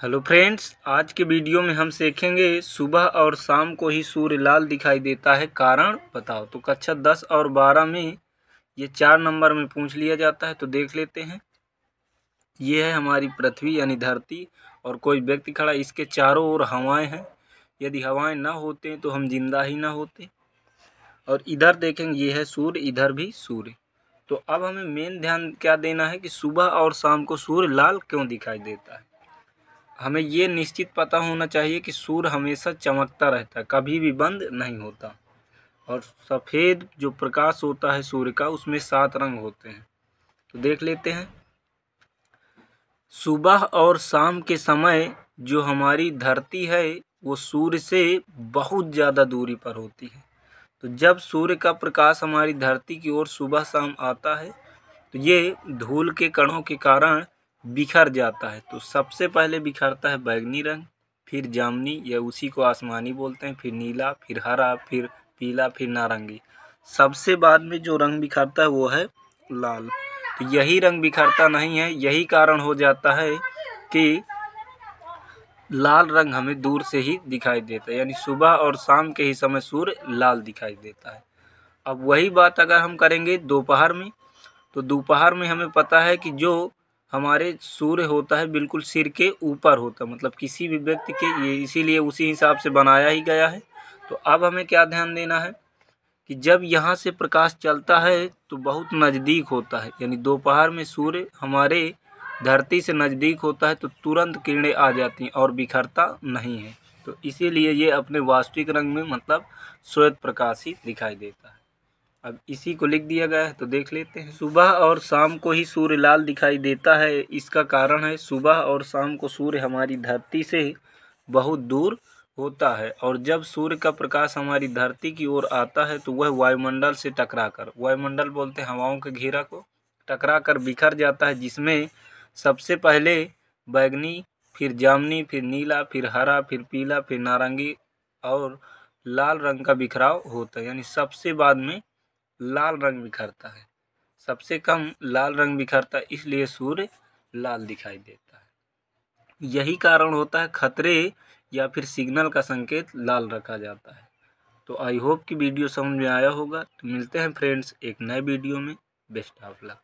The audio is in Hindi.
हेलो फ्रेंड्स, आज के वीडियो में हम सीखेंगे सुबह और शाम को ही सूर्य लाल दिखाई देता है, कारण बताओ। तो कक्षा 10 और 12 में ये 4 नंबर में पूछ लिया जाता है। तो देख लेते हैं। ये है हमारी पृथ्वी यानी धरती और कोई व्यक्ति खड़ा, इसके चारों ओर हवाएं हैं। यदि हवाएं ना होते तो हम जिंदा ही ना होते। और इधर देखेंगे, ये है सूर्य, इधर भी सूर्य। तो अब हमें मेन ध्यान क्या देना है कि सुबह और शाम को सूर्य लाल क्यों दिखाई देता है। हमें ये निश्चित पता होना चाहिए कि सूर्य हमेशा चमकता रहता है, कभी भी बंद नहीं होता। और सफ़ेद जो प्रकाश होता है सूर्य का, उसमें 7 रंग होते हैं। तो देख लेते हैं। सुबह और शाम के समय जो हमारी धरती है वो सूर्य से बहुत ज़्यादा दूरी पर होती है। तो जब सूर्य का प्रकाश हमारी धरती की ओर सुबह शाम आता है तो ये धूल के कणों के कारण बिखर जाता है। तो सबसे पहले बिखरता है बैगनी रंग, फिर जामुनी या उसी को आसमानी बोलते हैं, फिर नीला, फिर हरा, फिर पीला, फिर नारंगी। सबसे बाद में जो रंग बिखरता है वो है लाल। तो यही रंग बिखरता नहीं है, यही कारण हो जाता है कि लाल रंग हमें दूर से ही दिखाई देता है, यानी सुबह और शाम के ही समय सूर्य लाल दिखाई देता है। अब वही बात अगर हम करेंगे दोपहर में, तो दोपहर में हमें पता है कि जो हमारे सूर्य होता है बिल्कुल सिर के ऊपर होता है, मतलब किसी भी व्यक्ति के, ये इसीलिए उसी हिसाब से बनाया ही गया है। तो अब हमें क्या ध्यान देना है कि जब यहाँ से प्रकाश चलता है तो बहुत नज़दीक होता है, यानी दोपहर में सूर्य हमारे धरती से नज़दीक होता है तो तुरंत किरणें आ जाती हैं और बिखरता नहीं है। तो इसीलिए ये अपने वास्तविक रंग में, मतलब श्वेत प्रकाश ही दिखाई देता है। अब इसी को लिख दिया गया है, तो देख लेते हैं। सुबह और शाम को ही सूर्य लाल दिखाई देता है। इसका कारण है सुबह और शाम को सूर्य हमारी धरती से बहुत दूर होता है, और जब सूर्य का प्रकाश हमारी धरती की ओर आता है तो वह वायुमंडल से टकराकर, वायुमंडल बोलते हैं हवाओं के घेरा को, टकराकर बिखर जाता है, जिसमें सबसे पहले बैगनी, फिर जामुनी, फिर नीला, फिर हरा, फिर पीला, फिर नारंगी और लाल रंग का बिखराव होता है। यानी सबसे बाद में लाल रंग बिखरता है। सबसे कम लाल रंग बिखरता है, इसलिए सूर्य लाल दिखाई देता है। यही कारण होता है खतरे या फिर सिग्नल का संकेत लाल रखा जाता है। तो आई होप कि वीडियो समझ में आया होगा। तो मिलते हैं फ्रेंड्स एक नए वीडियो में। Best of luck.